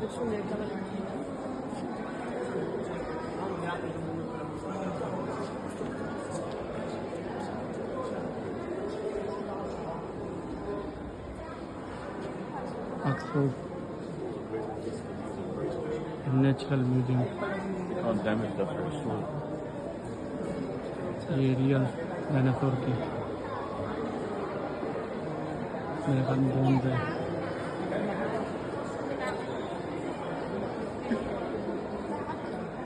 Oxford Natural Museum. Can't damage the first one. ये real dinosaur की मेरे ख्याल में बोन्स है।